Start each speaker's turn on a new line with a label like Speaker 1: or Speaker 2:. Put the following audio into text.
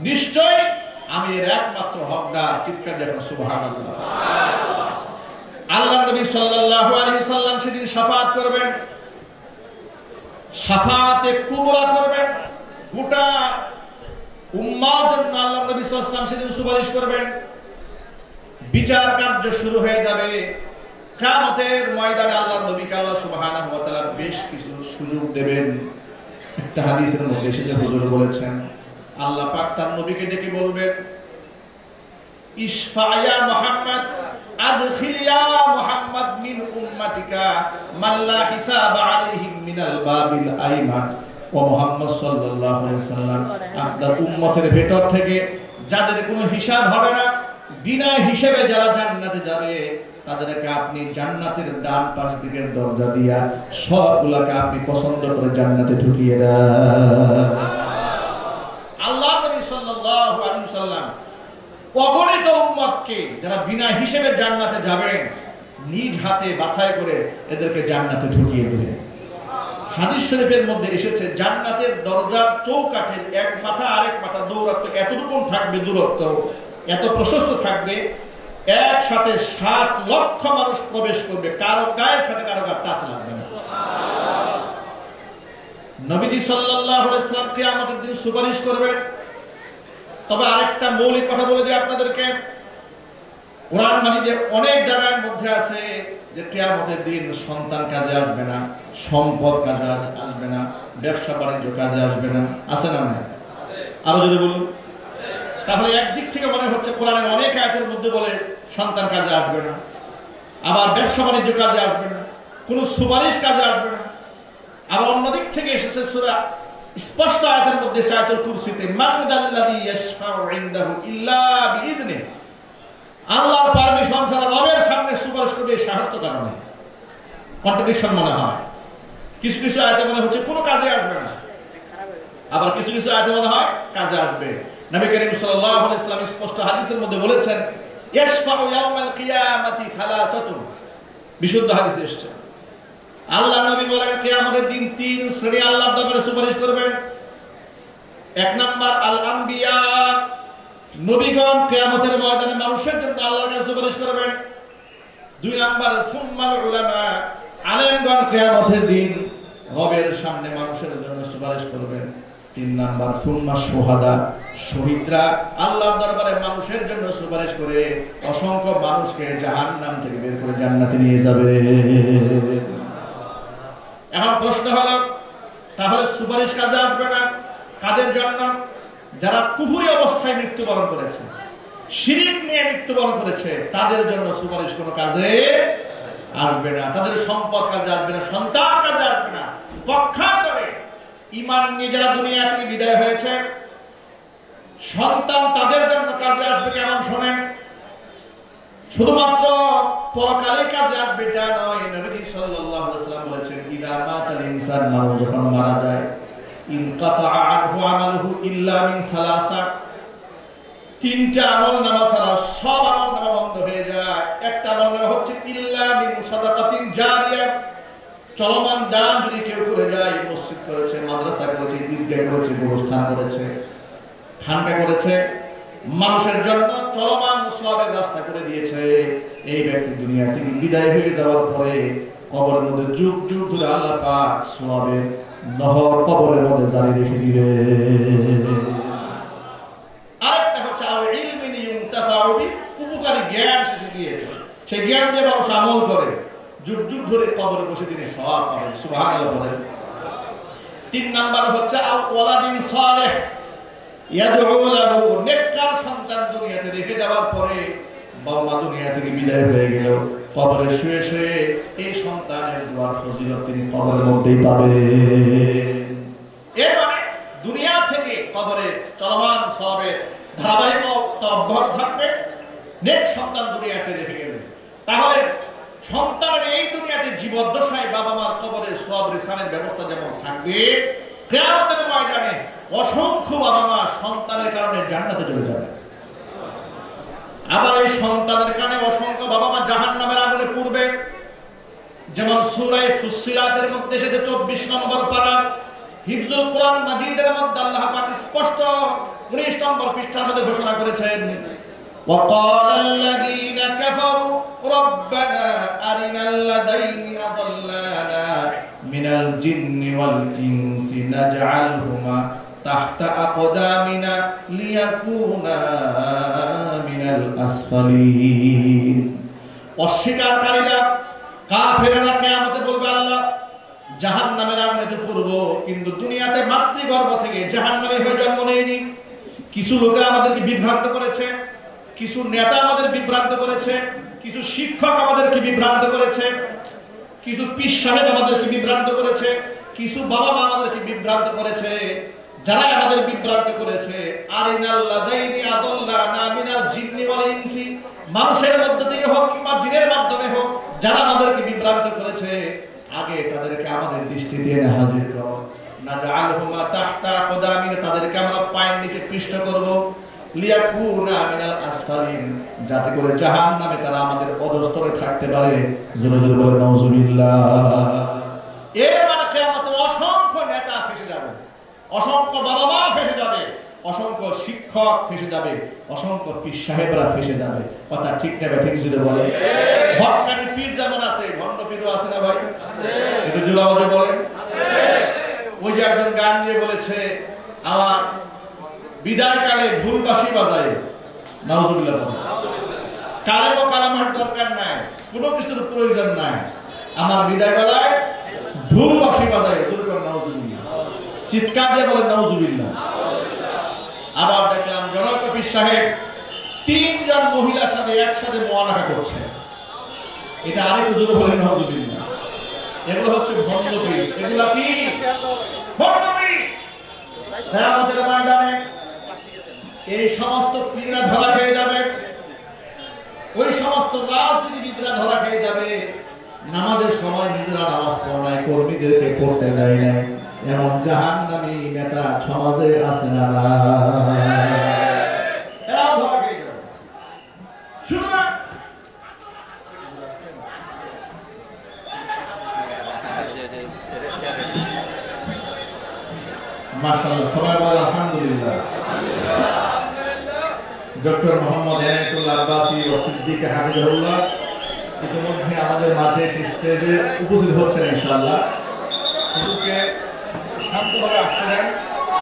Speaker 1: নিশ্চয় আমি এর একমাত্র হকদার। চিৎকার দেখুন সুবহানাল্লাহ। আল্লাহ নবী সাল্লাল্লাহু আলাইহি সাল্লাম সেদিন শাফাআত করবেন, শাফাআতে কুবরা করবেন। গোটা উম্মার জন্য আল্লাহ নবী সাল্লাল্লাহু আলাইহি সাল্লাম সেদিন সুপারিশ করবেন। বিচার কার্য শুরু হয়ে যাবে। কিয়ামতের ময়দানে আল্লাহ নবীকে আল্লাহ সুবহানাহু ওয়া তাআলা বেশ কিছু সুযোগ দেবেন। একটা হাদিসের মধ্যে এসেছে, হুজুর বলেছেন আল্লাহ পাক তার নবীকে ডেকে বলবেন, ইশফা ইয়া মুহাম্মদ আদখিল ইয়া মুহাম্মদ মিন উম্মাতিকা মান লা হিসাব আলাইহিম মিনাল বাবিল আইমান। ও মুহাম্মদ সাল্লাল্লাহু আলাইহি সাল্লাম, আপনার উম্মতের ভেতর থেকে যাদের কোনো হিসাব হবে না, বিনা হিসেবে যারা জান্নাতে যাবে, তাদেরকে আপনি জান্নাতের ডান পাশ দিকের দরজা দিয়া সবগুলোকে আপনি পছন্দ করে জান্নাতে ঢুকিয়ে দেন। আল্লাহ নবী সাল্লাল্লাহু আলাইহি সাল্লাম অগণিত উম্মতকে যারা বিনা হিসেবে জান্নাতে যাবেন, নিজ হাতে বাছাই করে এদেরকে জান্নাতে ঢুকিয়ে দিবেন। হাদিস শরীফের মধ্যে এসেছে, জান্নাতের দরজার চৌকাঠের এক মাথা আরেক মাথা দূরত্ব এতটুকু থাকবে, দূরত্ব এত প্রশস্ত থাকবে, একসাথে 7 লক্ষ মানুষ প্রবেশ করবে, কারো গায়ের সাথে কারো গা টাচ লাগবে না। নবীজি সাল্লাল্লাহু আলাইহি ওয়াসাল্লাম কিয়ামতের দিন সুপারিশ করবেন। তবে আরেকটা মৌলিক কথা বলে দিই আপনাদেরকে, কোরআন মাজিদের অনেক জায়গার মধ্যে আছে যে কিয়ামতের দিন সন্তান কাজে আসবে না, সম্পদ কাজে আসবে না, ব্যবসা বাণিজ্য কাজে আসবে না। আছে না? না? আরো জোরে বলুন। তাহলে একদিক থেকে মনে হচ্ছে কোরআনের অনেক আয়াতের মধ্যে বলে সন্তান কাজে আসবে না, আবার ব্যবসা বাণিজ্য কাজে আসবে না, কোন সুপারিশ কাজে আসবে না। আবার অন্যদিক থেকে এসেছে সূরা স্পষ্ট আয়াতের মধ্যে আয়াতুল কুরসিতে, মান দাল্লাযী ইয়াশফাউ ইনদাহু ইল্লা বিইذনি। আল্লাহর পারমিশন ছাড়া রবের সামনে সুপারিশ করবে, সাহস তো কারণ নেই। কন্ট্রাডিকশন মনে হয়। কিছু কিছু আয়াতে মনে হচ্ছে কোনো কাজে আসবে না, আবার কিছু কিছু আয়াতে মনে হয় কাজে আসবে। নবী করিম সাল্লাল্লাহু আলাইহি ওয়াসাল্লাম স্পষ্ট হাদিসের মধ্যে বলেছেন, ইয়াশফাউ ইয়াউমাল কিয়ামাতি থালাসাতুন। বিশুদ্ধ হাদিসে এসেছে, আল্লাহ নবী বলেন কিয়ামতের দিন 3 শ্রেণী আল্লাহর দরবারে সুপারিশ করবেন। 1 নাম্বার আল আম্বিয়া, নবীগণ কিয়ামতের ময়দানে মানুষের জন্য আল্লাহর কাছে সুপারিশ করবেন। 2 নাম্বার সুম্মাল উলামা, আলেমগণ কিয়ামতের দিন রবের সামনে মানুষের জন্য সুপারিশ করবেন। 3 নাম্বার সুম্মা শুহাদা, শহীদরা আল্লাহর দরবারে মানুষের জন্য সুপারিশ করে অসংখ্য মানুষকে জাহান্নাম থেকে বের করে জান্নাতে নিয়ে যাবে। এখন প্রশ্ন হলো, তাহলে সুপারিশ কাজে আসবে না কাদের জন্য? যারা কুফরি অবস্থায় মৃত্যুবরণ করেছে, শিরক নিয়ে মৃত্যুবরণ করেছে, তাদের জন্য সুপারিশ কোনো কাজে আসবে না। তাদের সম্পদ কাজে আসবে না, সন্তান কাজে আসবে না। পক্ষান্তরে ঈমান নিয়ে যারা দুনিয়া থেকে বিদায় হয়েছে, সন্তান তাদের জন্য কাজে আসবে। কেমন শোনেন, শুধুমাত্র পরকালে কাজে আসবে এটা নয়। নবী সাল্লাল্লাহু আলাইহি ওয়াসাল্লাম বলেছেন, ইদা মাতাল ইনসান, মানুষ যখন মারা যায়, ইনকাতা আনহু আমালুহু ইল্লা মিন সালাসা, 3টা আমলনামা ছাড়া সব আমলনামা বন্ধ হয়ে যায়। একটা আমলনামা হচ্ছে ইল্লা মিন সাদাকাতিন জারিয়া, চলমান দান যদি কেউ করে যায়, মসজিদ করেছে, মাদ্রাসা করেছে, ঈদগাহ করেছে, গোরস্থান করেছে, খানকা করেছে, মানুষের জন্য চলমান সওয়াবের রাস্তা করে দিয়েছে, এই ব্যক্তি দুনিয়া থেকে বিদায় হয়ে যাওয়ার পরে কবরের মধ্যে যুগ যুগ ধরে আল্লাহ পাক সওয়াবের নহর কবরের মধ্যে জারি রেখে দিবে। আরেকটা হচ্ছে আল ইলমিন ইউনতাফাউ বি, উপকারী জ্ঞান শেষে গিয়েছে, সেই জ্ঞান দিয়ে মানুষ আমল করে, যুগ যুগ ধরে কবরে বসে তিনি সওয়াব পাবেন। সুবহানাল্লাহ বলেন। 3 নাম্বার হচ্ছে আল ওয়ালাদিন সালেহ ইয়াদউ লাহু, নেককার সন্তান দুনিয়াতে রেখে যাওয়ার পরে বাবা দুনিয়া থেকে বিদায় হয়ে গেল, কবরে শুয়ে শুয়ে এই সন্তানের দোয়ার ফজিলত তিনি কবরের মধ্যেই পাবেন। এর মানে দুনিয়া থেকে কবরে চলমান সওয়াবের ধারাবাহিকতা অব্যাহত থাকবে। নেক সন্তান দুনিয়াতে রেখে গেলে, তাহলে সন্তানের এই দুনিয়াতে জীবদ্দশায় বাবা মার কবরের সওয়াব রিসানের ব্যবস্থা যেমন থাকবে, কিয়ামতের ময়দানে অসংখ্য বাবা মা সন্তানের কারণে জান্নাতে চলে যাবে। আবার এই সন্তানের কারণে অসংখ্য বাবা মা জাহান্নামের আগুনে পুড়বে। যেমন সূরা ফুসসিলাতের মধ্যে এসেছে 24 নম্বর পারা, হিফজুল কোরআন মাজিদের মধ্যে আল্লাহ পাক স্পষ্ট 19 নম্বর পৃষ্ঠার মধ্যে ঘোষণা করেছেন, وقال الذين كفروا ربنا أرنا الذين أضلانا من الجن والإنس نجعلهما تحت أقدامنا ليكونا من الأسفلين। অস্বীকারীরা কাফেররা কিয়ামতে বলবে, আল্লাহ জাহান্নামের আগুনে পড়ব, কিন্তু দুনিয়াতে মাতৃগর্ভ থেকে জাহান্নামে হয়ে জন্ম নেয়নি। কিছু লোকেরা আমাদেরকে বিভ্রান্ত করেছে, কিছু নেতা আমাদের বিভ্রান্ত করেছে, কিছু শিক্ষক আমাদেরকে বিভ্রান্ত করেছে, কিছু পীর সাহেব আমাদেরকে বিভ্রান্ত করেছে, কিছু বাবা মা আমাদেরকে বিভ্রান্ত করেছে। যারা আমাদের বিভ্রান্ত করেছে, আরিনাল্লাযাইনি আদাল্লানা মিনাল জিন্নি ওয়াল ইনসি, মানুষের মধ্যে থেকে হোক কিংবা জিনের মাধ্যমে হোক, যারা আমাদেরকে বিভ্রান্ত করেছে, আগে তাদেরকে আমাদের দৃষ্টি দিয়ে হাজির করো। নাজআলহুমা তাহতা আকদামিনা, তাদেরকে আমরা পায়ের নিচে পিষ্ট করব। লিয়াকুনা মিনাল আসফালিন, যাতে করে জাহান্নামে তারা আমাদের অধস্তরে থাকতে পারে। জোরে জোরে বলে নাউজুবিল্লাহ। এর মানে কিয়ামতে অসংখ্য নেতা ফেসে যাবে, অসংখ্য বাবা মা ফেসে যাবে, অসংখ্য শিক্ষক ফেসে যাবে, অসংখ্য পীর সাহেবরা ফেসে যাবে। কথা ঠিক নেবে, ঠিক জুড়ে বলে। হক্কানি পীর যেমন আছে, ভণ্ড পীরও আছে না ভাই? আছে। একটু জোরে আওয়াজে বলেন আছে। ওই যে একজন গান দিয়ে বলেছে, আমার বিদায়কালে ঢোল বাঁশি বাজায়, নাউজুবিল্লাহ। কালেমো কালামার দরকার নাই, কোনো কিছুর প্রয়োজন নাই, আমার বিদায় বেলায় ঢোল বাঁশি বাজায়, নাউজুবিল্লাহ। চিৎকার দিয়ে বলেন নাউজুবিল্লাহ। আবার দেখলাম জনক পীর সাহেব 3 জন মহিলার সাথে একসাথে মুআলাকা করছে। এটা আরেকটু জোরে বলেন নাউজুবিল্লাহ। এগুলো হচ্ছে ভণ্ড পীর। এগুলা কি ভণ্ড পীর? কিয়ামতের ময়দানে এই সমস্ত পীররা ধরা খেয়ে যাবে, ওই সমস্ত রাজনীতিবিদরা ধরা খেয়ে যাবে। নামাজের সময় নিজেরা নামাজ পড়ে নাই, কর্মীদেরকে পড়তে দেয় নাই, এমন জাহান্নামী নেতা সমাজে আছে না? এরাও ধরা খেয়ে যাবে। শুনুন, মাশাআল্লাহ, সবাই বলে আলহামদুলিল্লাহ। ডক্টর মোহাম্মদ এনায়েতুল্লাহ আব্বাসী ও সিদ্দিক হাফিজাহুল্লাহ ইতিমধ্যে আমাদের মাঝে স্টেজে উপস্থিত হচ্ছেন ইনশাআল্লাহ। হুজুরকে শান্তভাবে আসতে দেন।